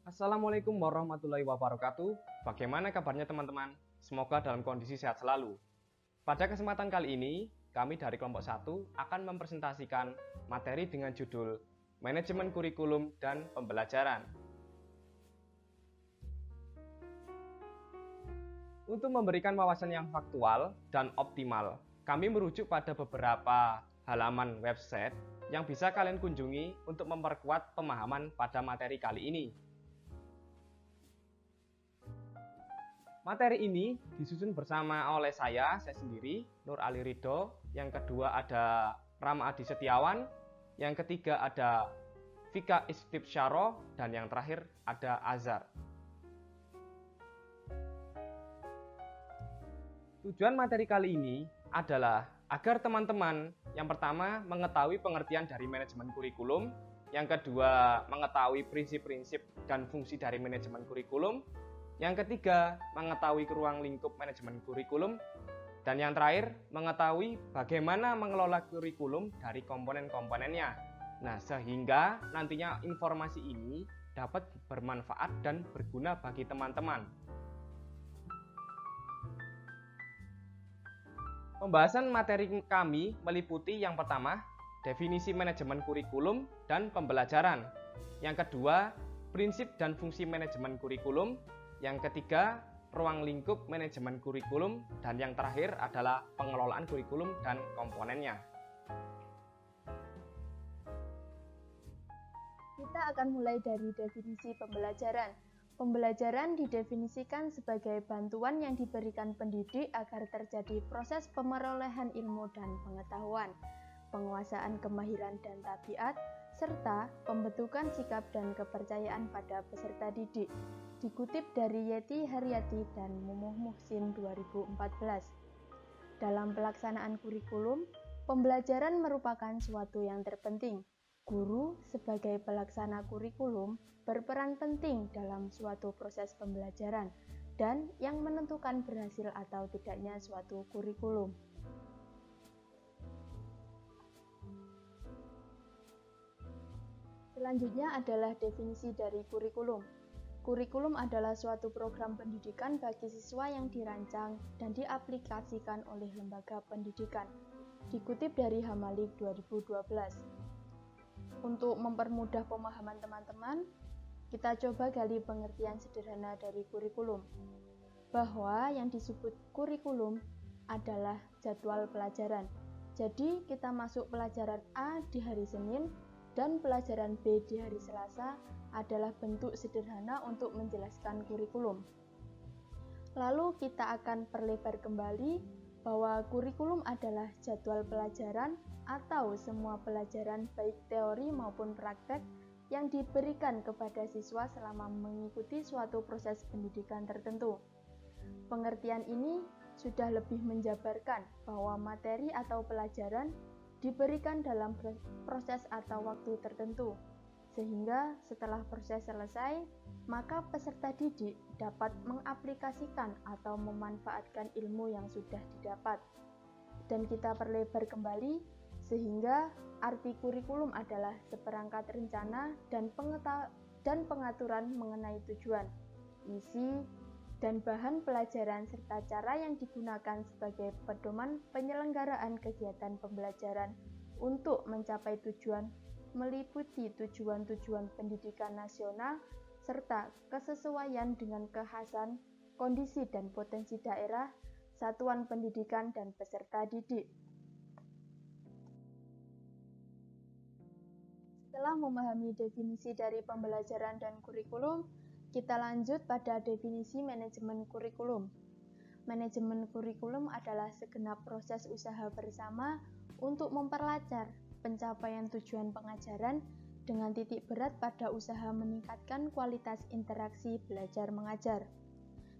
Assalamualaikum warahmatullahi wabarakatuh. Bagaimana kabarnya teman-teman? Semoga dalam kondisi sehat selalu. Pada kesempatan kali ini, kami dari kelompok 1 akan mempresentasikan materi dengan judul Manajemen Kurikulum dan Pembelajaran. Untuk memberikan wawasan yang faktual dan optimal, kami merujuk pada beberapa halaman website yang bisa kalian kunjungi untuk memperkuat pemahaman pada materi kali ini. Materi ini disusun bersama oleh saya sendiri, Nur Ali Ridho. Yang kedua ada Rama Adi Setiawan. Yang ketiga ada Vika Istibsyaro. Dan yang terakhir ada Azhar. Tujuan materi kali ini adalah agar teman-teman yang pertama mengetahui pengertian dari manajemen kurikulum. Yang kedua mengetahui prinsip-prinsip dan fungsi dari manajemen kurikulum. Yang ketiga, mengetahui ruang lingkup manajemen kurikulum. Dan yang terakhir, mengetahui bagaimana mengelola kurikulum dari komponen-komponennya. Nah, sehingga nantinya informasi ini dapat bermanfaat dan berguna bagi teman-teman. Pembahasan materi kami meliputi yang pertama, definisi manajemen kurikulum dan pembelajaran. Yang kedua, prinsip dan fungsi manajemen kurikulum. Yang ketiga, ruang lingkup manajemen kurikulum. Dan yang terakhir adalah pengelolaan kurikulum dan komponennya. Kita akan mulai dari definisi pembelajaran. Pembelajaran didefinisikan sebagai bantuan yang diberikan pendidik agar terjadi proses pemerolehan ilmu dan pengetahuan, penguasaan kemahiran dan tabiat, serta pembentukan sikap dan kepercayaan pada peserta didik. Dikutip dari Yeti Haryati dan Mumuh Muhsin 2014. Dalam pelaksanaan kurikulum, pembelajaran merupakan suatu yang terpenting. Guru sebagai pelaksana kurikulum berperan penting dalam suatu proses pembelajaran dan yang menentukan berhasil atau tidaknya suatu kurikulum. Selanjutnya adalah definisi dari kurikulum. Kurikulum adalah suatu program pendidikan bagi siswa yang dirancang dan diaplikasikan oleh lembaga pendidikan. Dikutip dari Hamalik 2012. Untuk mempermudah pemahaman teman-teman, kita coba gali pengertian sederhana dari kurikulum. Bahwa yang disebut kurikulum adalah jadwal pelajaran. Jadi kita masuk pelajaran A di hari Senin dan pelajaran B di hari Selasa adalah bentuk sederhana untuk menjelaskan kurikulum. Lalu kita akan perlebar kembali bahwa kurikulum adalah jadwal pelajaran atau semua pelajaran baik teori maupun praktek yang diberikan kepada siswa selama mengikuti suatu proses pendidikan tertentu. Pengertian ini sudah lebih menjabarkan bahwa materi atau pelajaran diberikan dalam proses atau waktu tertentu, sehingga setelah proses selesai, maka peserta didik dapat mengaplikasikan atau memanfaatkan ilmu yang sudah didapat. Dan kita perlebar kembali, sehingga arti kurikulum adalah seperangkat rencana dan pengaturan mengenai tujuan, isi, dan bahan pelajaran serta cara yang digunakan sebagai pedoman penyelenggaraan kegiatan pembelajaran untuk mencapai tujuan meliputi tujuan-tujuan pendidikan nasional serta kesesuaian dengan kekhasan, kondisi dan potensi daerah, satuan pendidikan dan peserta didik. Setelah memahami definisi dari pembelajaran dan kurikulum, kita lanjut pada definisi manajemen kurikulum. Manajemen kurikulum adalah segenap proses usaha bersama untuk memperlancar pencapaian tujuan pengajaran dengan titik berat pada usaha meningkatkan kualitas interaksi belajar mengajar.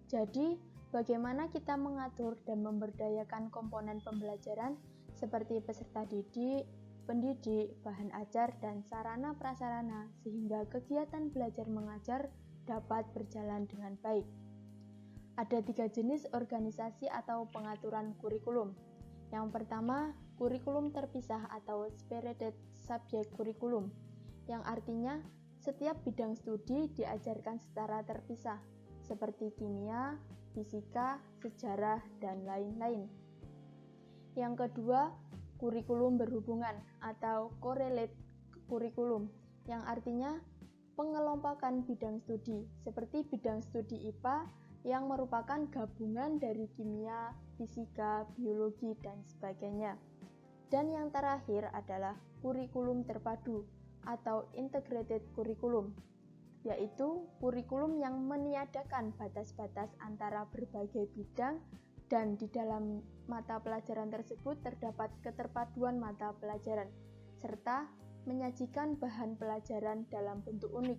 Jadi, bagaimana kita mengatur dan memberdayakan komponen pembelajaran seperti peserta didik, pendidik, bahan ajar, dan sarana prasarana sehingga kegiatan belajar mengajar dapat berjalan dengan baik. Ada 3 jenis organisasi atau pengaturan kurikulum. Yang pertama, kurikulum terpisah atau separated subject kurikulum, yang artinya setiap bidang studi diajarkan secara terpisah, seperti kimia, fisika, sejarah, dan lain-lain. Yang kedua, kurikulum berhubungan atau correlate kurikulum, yang artinya pengelompokan bidang studi, seperti bidang studi IPA yang merupakan gabungan dari kimia, fisika, biologi, dan sebagainya. Dan yang terakhir adalah kurikulum terpadu atau integrated curriculum, yaitu kurikulum yang meniadakan batas-batas antara berbagai bidang dan di dalam mata pelajaran tersebut terdapat keterpaduan mata pelajaran, serta menyajikan bahan pelajaran dalam bentuk unik.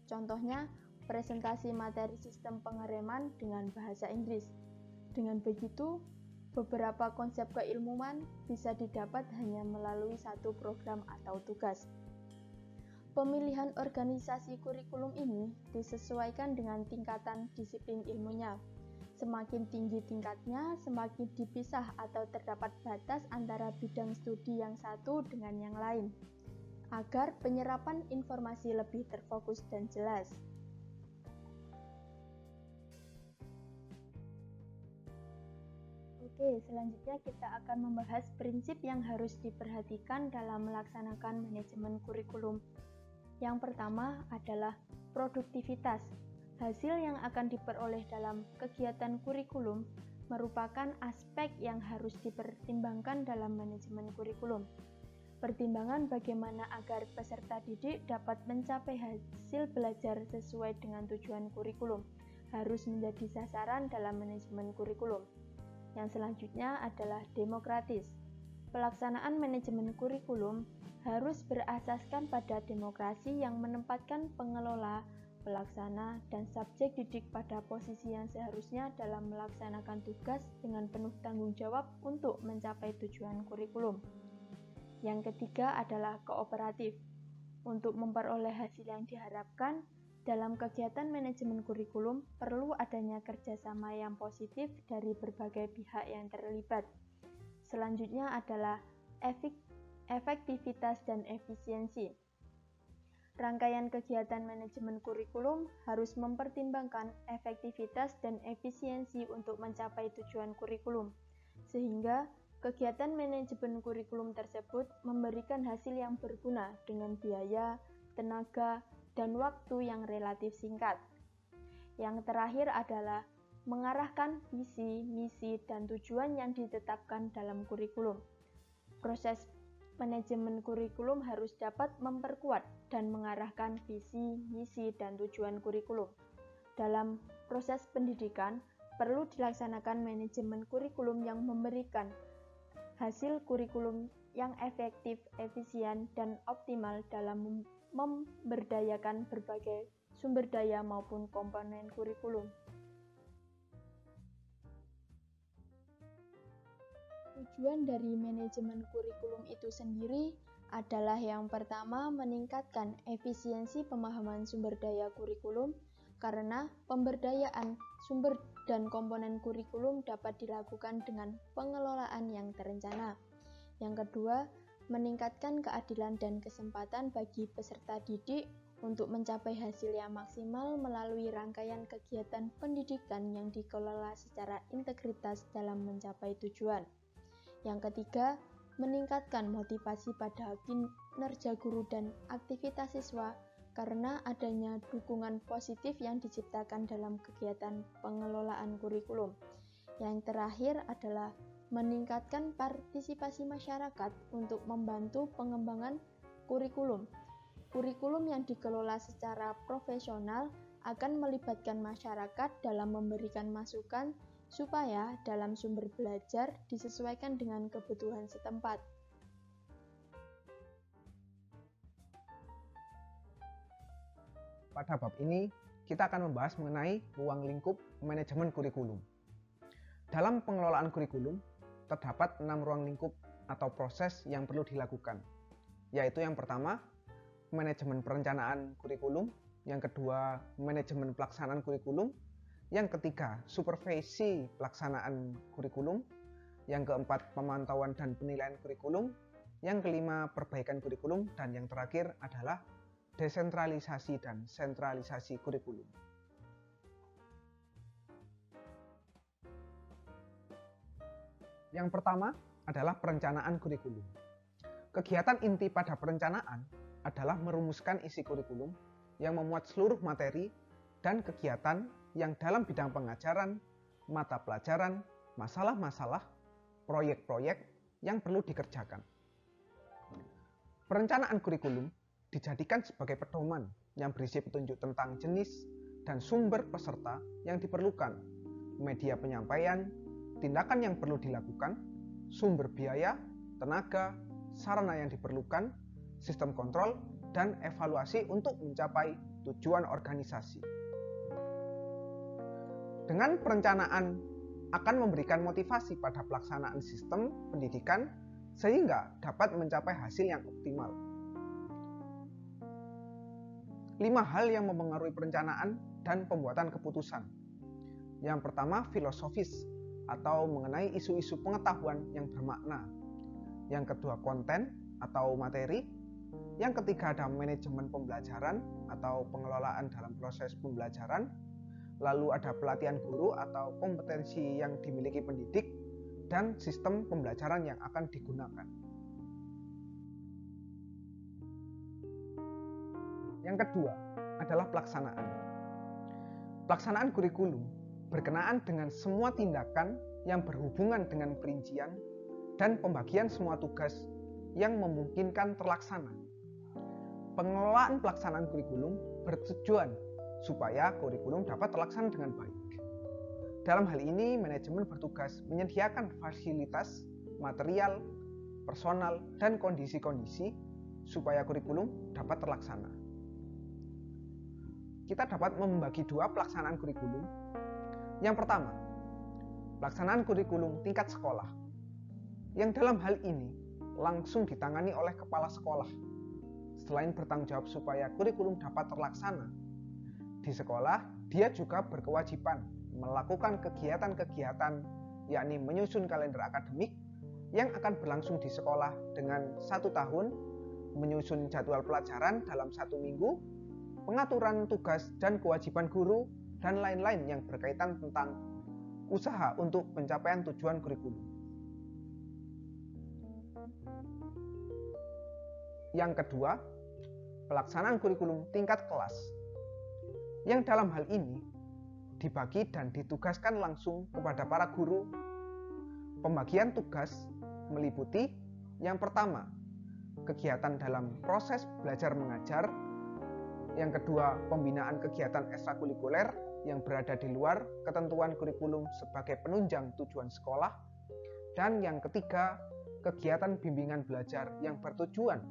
Contohnya, presentasi materi sistem pengereman dengan bahasa Inggris. Dengan begitu, beberapa konsep keilmuan bisa didapat hanya melalui satu program atau tugas. Pemilihan organisasi kurikulum ini disesuaikan dengan tingkatan disiplin ilmunya. Semakin tinggi tingkatnya, semakin dipisah atau terdapat batas antara bidang studi yang satu dengan yang lain, agar penyerapan informasi lebih terfokus dan jelas. Oke, selanjutnya kita akan membahas prinsip yang harus diperhatikan dalam melaksanakan manajemen kurikulum. Yang pertama adalah produktivitas. Hasil yang akan diperoleh dalam kegiatan kurikulum merupakan aspek yang harus dipertimbangkan dalam manajemen kurikulum. Pertimbangan bagaimana agar peserta didik dapat mencapai hasil belajar sesuai dengan tujuan kurikulum harus menjadi sasaran dalam manajemen kurikulum. Yang selanjutnya adalah demokratis. Pelaksanaan manajemen kurikulum harus berasaskan pada demokrasi yang menempatkan pengelola, pelaksana, dan subjek didik pada posisi yang seharusnya dalam melaksanakan tugas dengan penuh tanggung jawab untuk mencapai tujuan kurikulum. Yang ketiga adalah kooperatif. Untuk memperoleh hasil yang diharapkan, dalam kegiatan manajemen kurikulum perlu adanya kerjasama yang positif dari berbagai pihak yang terlibat. Selanjutnya adalah efektivitas dan efisiensi. Rangkaian kegiatan manajemen kurikulum harus mempertimbangkan efektivitas dan efisiensi untuk mencapai tujuan kurikulum, sehingga kegiatan manajemen kurikulum tersebut memberikan hasil yang berguna dengan biaya, tenaga, dan waktu yang relatif singkat. Yang terakhir adalah mengarahkan visi, misi, dan tujuan yang ditetapkan dalam kurikulum. Proses manajemen kurikulum harus dapat memperkuat dan mengarahkan visi, misi, dan tujuan kurikulum. Dalam proses pendidikan, perlu dilaksanakan manajemen kurikulum yang memberikan hasil kurikulum yang efektif, efisien, dan optimal dalam memberdayakan berbagai sumber daya maupun komponen kurikulum. Tujuan dari manajemen kurikulum itu sendiri adalah yang pertama meningkatkan efisiensi pemahaman sumber daya kurikulum karena pemberdayaan sumber dan komponen kurikulum dapat dilakukan dengan pengelolaan yang terencana. Yang kedua, meningkatkan keadilan dan kesempatan bagi peserta didik untuk mencapai hasil yang maksimal melalui rangkaian kegiatan pendidikan yang dikelola secara integritas dalam mencapai tujuan. Yang ketiga, meningkatkan motivasi pada kinerja guru dan aktivitas siswa karena adanya dukungan positif yang diciptakan dalam kegiatan pengelolaan kurikulum. Yang terakhir adalah meningkatkan partisipasi masyarakat untuk membantu pengembangan kurikulum. Kurikulum yang dikelola secara profesional akan melibatkan masyarakat dalam memberikan masukan supaya dalam sumber belajar disesuaikan dengan kebutuhan setempat. Pada bab ini, kita akan membahas mengenai ruang lingkup manajemen kurikulum. Dalam pengelolaan kurikulum, terdapat 6 ruang lingkup atau proses yang perlu dilakukan, yaitu yang pertama, manajemen perencanaan kurikulum, yang kedua, manajemen pelaksanaan kurikulum, yang ketiga, supervisi pelaksanaan kurikulum, yang keempat, pemantauan dan penilaian kurikulum, yang kelima, perbaikan kurikulum, dan yang terakhir adalah desentralisasi dan sentralisasi kurikulum. Yang pertama adalah perencanaan kurikulum. Kegiatan inti pada perencanaan adalah merumuskan isi kurikulum yang memuat seluruh materi dan kegiatan yang dalam bidang pengajaran, mata pelajaran, masalah-masalah, proyek-proyek yang perlu dikerjakan. Perencanaan kurikulum dijadikan sebagai pedoman yang berisi petunjuk tentang jenis dan sumber peserta yang diperlukan, media penyampaian, tindakan yang perlu dilakukan, sumber biaya, tenaga, sarana yang diperlukan, sistem kontrol, dan evaluasi untuk mencapai tujuan organisasi. Dengan perencanaan akan memberikan motivasi pada pelaksanaan sistem pendidikan sehingga dapat mencapai hasil yang optimal. 5 hal yang mempengaruhi perencanaan dan pembuatan keputusan. Yang pertama, filosofis atau mengenai isu-isu pengetahuan yang bermakna. Yang kedua, konten atau materi. Yang ketiga, ada manajemen pembelajaran atau pengelolaan dalam proses pembelajaran. Lalu ada pelatihan guru atau kompetensi yang dimiliki pendidik dan sistem pembelajaran yang akan digunakan. Yang kedua adalah pelaksanaan. Pelaksanaan kurikulum berkenaan dengan semua tindakan yang berhubungan dengan perincian dan pembagian semua tugas yang memungkinkan terlaksana. Pengelolaan pelaksanaan kurikulum bertujuan supaya kurikulum dapat terlaksana dengan baik. Dalam hal ini, manajemen bertugas menyediakan fasilitas, material, personal, dan kondisi-kondisi supaya kurikulum dapat terlaksana. Kita dapat membagi 2 pelaksanaan kurikulum. Yang pertama, pelaksanaan kurikulum tingkat sekolah, yang dalam hal ini langsung ditangani oleh kepala sekolah. Selain bertanggung jawab supaya kurikulum dapat terlaksana, di sekolah dia juga berkewajiban melakukan kegiatan-kegiatan, yakni menyusun kalender akademik yang akan berlangsung di sekolah dengan 1 tahun, menyusun jadwal pelajaran dalam 1 minggu, pengaturan tugas dan kewajiban guru, dan lain-lain yang berkaitan tentang usaha untuk pencapaian tujuan kurikulum. Yang kedua, pelaksanaan kurikulum tingkat kelas, yang dalam hal ini dibagi dan ditugaskan langsung kepada para guru. Pembagian tugas meliputi yang pertama, kegiatan dalam proses belajar mengajar. Yang kedua, pembinaan kegiatan ekstrakurikuler yang berada di luar ketentuan kurikulum sebagai penunjang tujuan sekolah. Dan yang ketiga, kegiatan bimbingan belajar yang bertujuan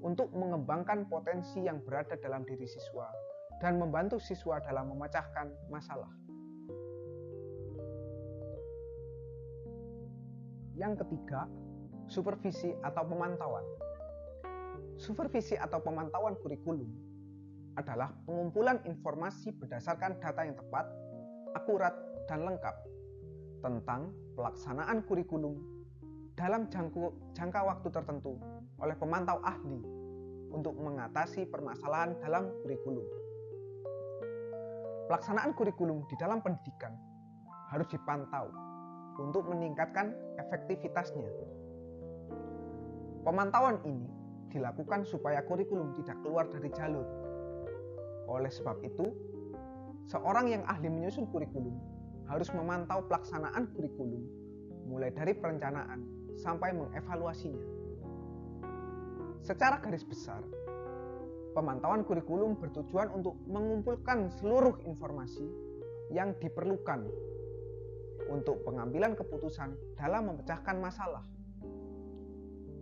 untuk mengembangkan potensi yang berada dalam diri siswa dan membantu siswa dalam memecahkan masalah. Yang ketiga, supervisi atau pemantauan. Supervisi atau pemantauan kurikulum adalah pengumpulan informasi berdasarkan data yang tepat, akurat, dan lengkap tentang pelaksanaan kurikulum dalam jangka waktu tertentu oleh pemantau ahli untuk mengatasi permasalahan dalam kurikulum. Pelaksanaan kurikulum di dalam pendidikan harus dipantau untuk meningkatkan efektivitasnya. Pemantauan ini dilakukan supaya kurikulum tidak keluar dari jalur. Oleh sebab itu, seorang yang ahli menyusun kurikulum harus memantau pelaksanaan kurikulum mulai dari perencanaan sampai mengevaluasinya. Secara garis besar, pemantauan kurikulum bertujuan untuk mengumpulkan seluruh informasi yang diperlukan untuk pengambilan keputusan dalam memecahkan masalah.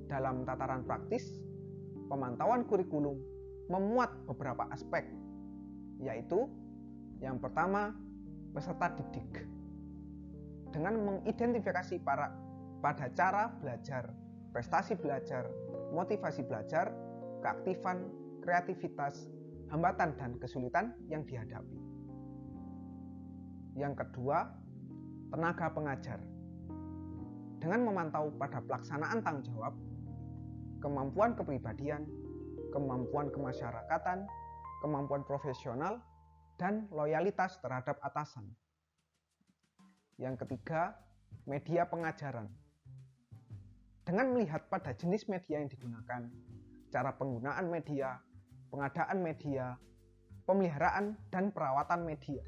Dalam tataran praktis, pemantauan kurikulum memuat beberapa aspek, yaitu yang pertama, peserta didik. Dengan mengidentifikasi pada cara belajar, prestasi belajar, motivasi belajar, keaktifan, kreativitas, hambatan dan kesulitan yang dihadapi. Yang kedua, tenaga pengajar. Dengan memantau pada pelaksanaan tanggung jawab, kemampuan kepribadian, kemampuan kemasyarakatan, kemampuan profesional, dan loyalitas terhadap atasan. Yang ketiga, media pengajaran. Dengan melihat pada jenis media yang digunakan, cara penggunaan media, pengadaan media, pemeliharaan, dan perawatan media.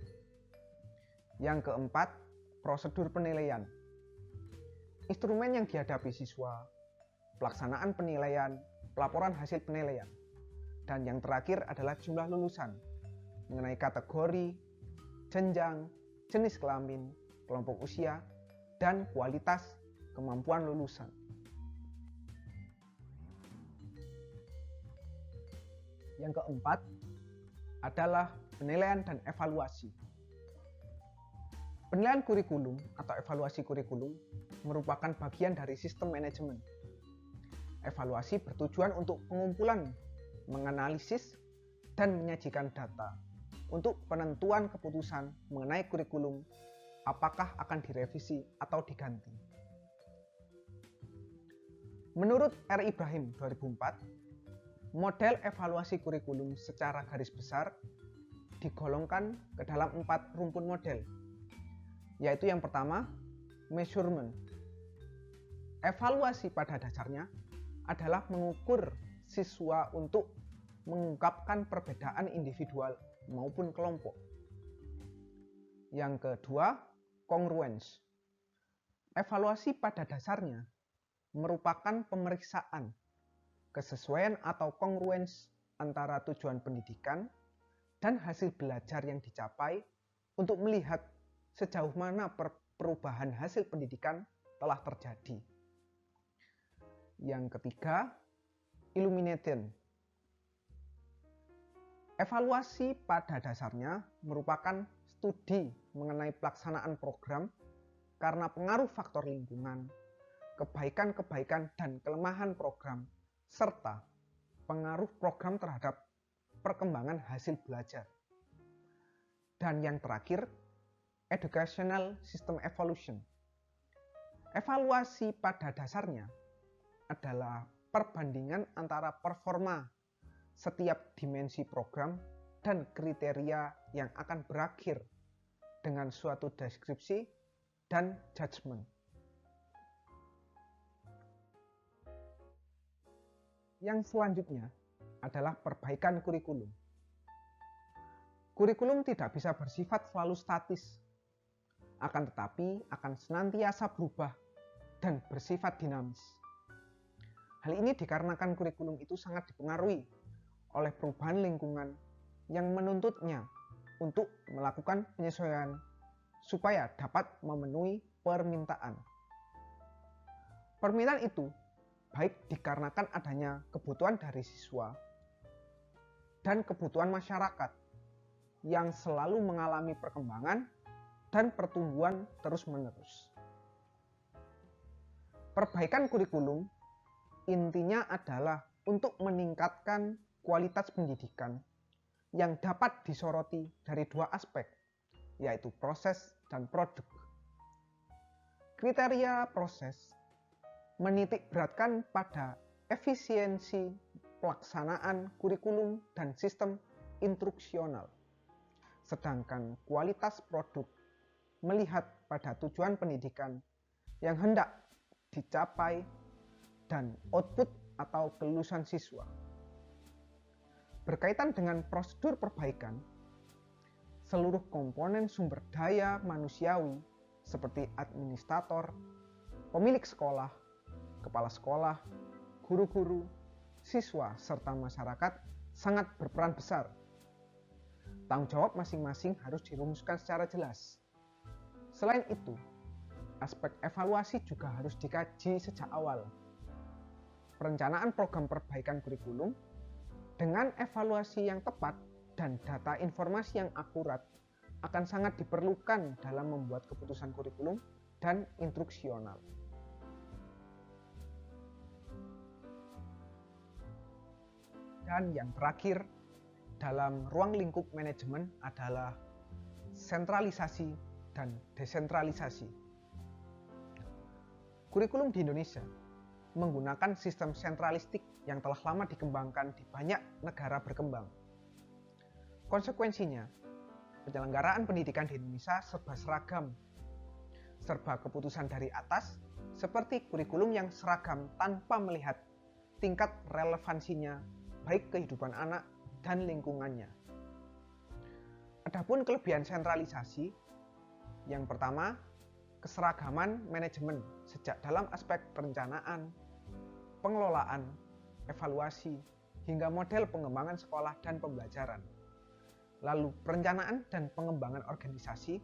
Yang keempat, prosedur penilaian. Instrumen yang dihadapi siswa, pelaksanaan penilaian, pelaporan hasil penilaian. Dan yang terakhir adalah jumlah lulusan, mengenai kategori, jenjang, jenis kelamin, kelompok usia, dan kualitas kemampuan lulusan. Yang keempat adalah penilaian dan evaluasi. Penilaian kurikulum atau evaluasi kurikulum merupakan bagian dari sistem manajemen. Evaluasi bertujuan untuk pengumpulan, menganalisis, dan menyajikan data untuk penentuan keputusan mengenai kurikulum apakah akan direvisi atau diganti. Menurut R. Ibrahim 2004, model evaluasi kurikulum secara garis besar digolongkan ke dalam 4 rumpun model, yaitu yang pertama, measurement. Evaluasi pada dasarnya adalah mengukur siswa untuk mengungkapkan perbedaan individual maupun kelompok. Yang kedua, congruence. Evaluasi pada dasarnya merupakan pemeriksaan kesesuaian atau congruence antara tujuan pendidikan dan hasil belajar yang dicapai untuk melihat sejauh mana perubahan hasil pendidikan telah terjadi. Yang ketiga, illumination. Evaluasi pada dasarnya merupakan studi mengenai pelaksanaan program karena pengaruh faktor lingkungan, kebaikan-kebaikan dan kelemahan program, serta pengaruh program terhadap perkembangan hasil belajar. Dan yang terakhir, educational system evolution. Evaluasi pada dasarnya adalah perbandingan antara performa setiap dimensi program dan kriteria yang akan berakhir dengan suatu deskripsi dan judgement. Yang selanjutnya adalah perbaikan kurikulum. Kurikulum tidak bisa bersifat selalu statis, akan tetapi akan senantiasa berubah dan bersifat dinamis. Hal ini dikarenakan kurikulum itu sangat dipengaruhi oleh perubahan lingkungan yang menuntutnya untuk melakukan penyesuaian supaya dapat memenuhi permintaan. Permintaan itu baik dikarenakan adanya kebutuhan dari siswa dan kebutuhan masyarakat yang selalu mengalami perkembangan dan pertumbuhan terus-menerus. Perbaikan kurikulum intinya adalah untuk meningkatkan kualitas pendidikan yang dapat disoroti dari 2 aspek, yaitu proses dan produk. Kriteria proses menitik beratkan pada efisiensi pelaksanaan kurikulum dan sistem instruksional. Sedangkan kualitas produk melihat pada tujuan pendidikan yang hendak dicapai dan output atau kelulusan siswa. Berkaitan dengan prosedur perbaikan, seluruh komponen sumber daya manusiawi seperti administrator, pemilik sekolah, kepala sekolah, guru-guru, siswa, serta masyarakat sangat berperan besar. Tanggung jawab masing-masing harus dirumuskan secara jelas. Selain itu, aspek evaluasi juga harus dikaji sejak awal. Perencanaan program perbaikan kurikulum dengan evaluasi yang tepat dan data informasi yang akurat akan sangat diperlukan dalam membuat keputusan kurikulum dan instruksional. Dan yang terakhir dalam ruang lingkup manajemen adalah sentralisasi dan desentralisasi. Kurikulum di Indonesia menggunakan sistem sentralistik yang telah lama dikembangkan di banyak negara berkembang. Konsekuensinya, penyelenggaraan pendidikan di Indonesia serba seragam, serba keputusan dari atas, seperti kurikulum yang seragam tanpa melihat tingkat relevansinya baik kehidupan anak dan lingkungannya. Adapun kelebihan sentralisasi, yang pertama, keseragaman manajemen sejak dalam aspek perencanaan, pengelolaan, evaluasi, hingga model pengembangan sekolah dan pembelajaran. Lalu perencanaan dan pengembangan organisasi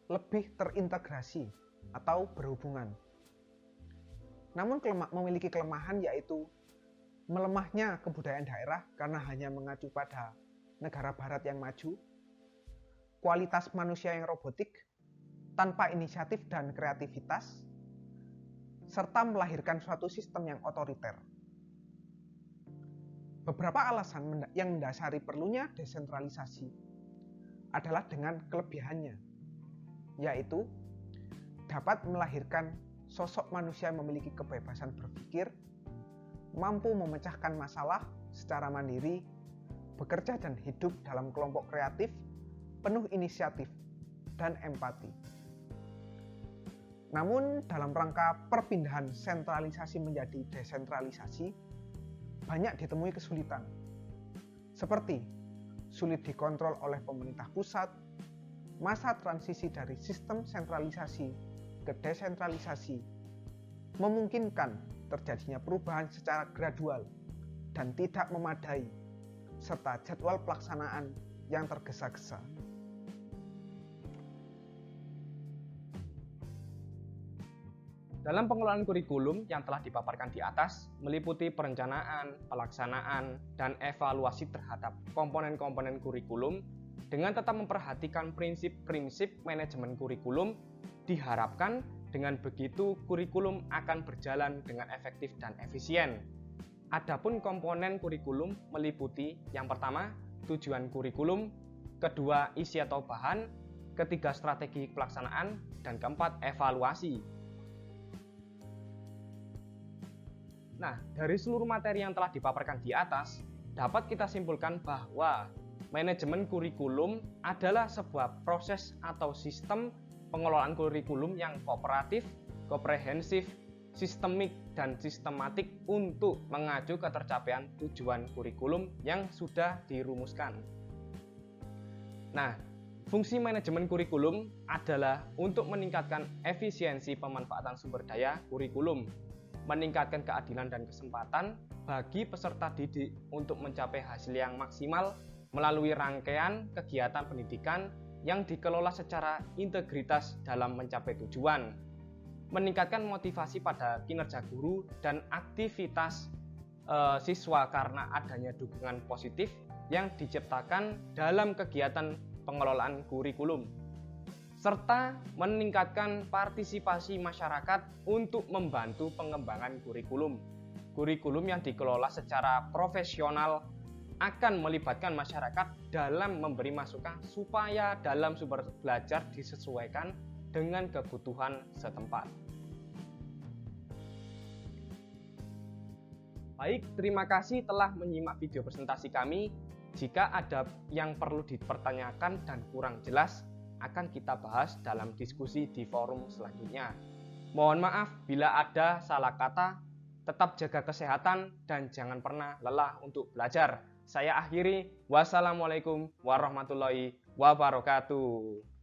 lebih terintegrasi atau berhubungan. Namun memiliki kelemahan, yaitu melemahnya kebudayaan daerah karena hanya mengacu pada negara barat yang maju, kualitas manusia yang robotik tanpa inisiatif dan kreativitas, serta melahirkan suatu sistem yang otoriter. Beberapa alasan yang mendasari perlunya desentralisasi adalah dengan kelebihannya, yaitu dapat melahirkan sosok manusia yang memiliki kebebasan berpikir, mampu memecahkan masalah secara mandiri, bekerja dan hidup dalam kelompok kreatif, penuh inisiatif, dan empati. Namun, dalam rangka perpindahan sentralisasi menjadi desentralisasi, banyak ditemui kesulitan, seperti sulit dikontrol oleh pemerintah pusat, masa transisi dari sistem sentralisasi ke desentralisasi, memungkinkan terjadinya perubahan secara gradual dan tidak memadai, serta jadwal pelaksanaan yang tergesa-gesa. Dalam pengelolaan kurikulum yang telah dipaparkan di atas, meliputi perencanaan, pelaksanaan, dan evaluasi terhadap komponen-komponen kurikulum dengan tetap memperhatikan prinsip-prinsip manajemen kurikulum. Diharapkan dengan begitu kurikulum akan berjalan dengan efektif dan efisien. Adapun komponen kurikulum meliputi yang pertama, tujuan kurikulum, kedua, isi atau bahan, ketiga, strategi pelaksanaan, dan keempat, evaluasi. Nah, dari seluruh materi yang telah dipaparkan di atas, dapat kita simpulkan bahwa manajemen kurikulum adalah sebuah proses atau sistem pengelolaan kurikulum yang kooperatif, komprehensif, sistemik, dan sistematik untuk mengacu ke tercapaian tujuan kurikulum yang sudah dirumuskan. Nah, fungsi manajemen kurikulum adalah untuk meningkatkan efisiensi pemanfaatan sumber daya kurikulum, meningkatkan keadilan dan kesempatan bagi peserta didik untuk mencapai hasil yang maksimal melalui rangkaian kegiatan pendidikan yang dikelola secara integritas dalam mencapai tujuan, meningkatkan motivasi pada kinerja guru dan aktivitas siswa karena adanya dukungan positif yang diciptakan dalam kegiatan pengelolaan kurikulum, serta meningkatkan partisipasi masyarakat untuk membantu pengembangan kurikulum. Kurikulum yang dikelola secara profesional akan melibatkan masyarakat dalam memberi masukan supaya dalam sumber belajar disesuaikan dengan kebutuhan setempat. Baik, terima kasih telah menyimak video presentasi kami. Jika ada yang perlu dipertanyakan dan kurang jelas, akan kita bahas dalam diskusi di forum selanjutnya. Mohon maaf bila ada salah kata, tetap jaga kesehatan dan jangan pernah lelah untuk belajar. Saya akhiri, wassalamualaikum warahmatullahi wabarakatuh.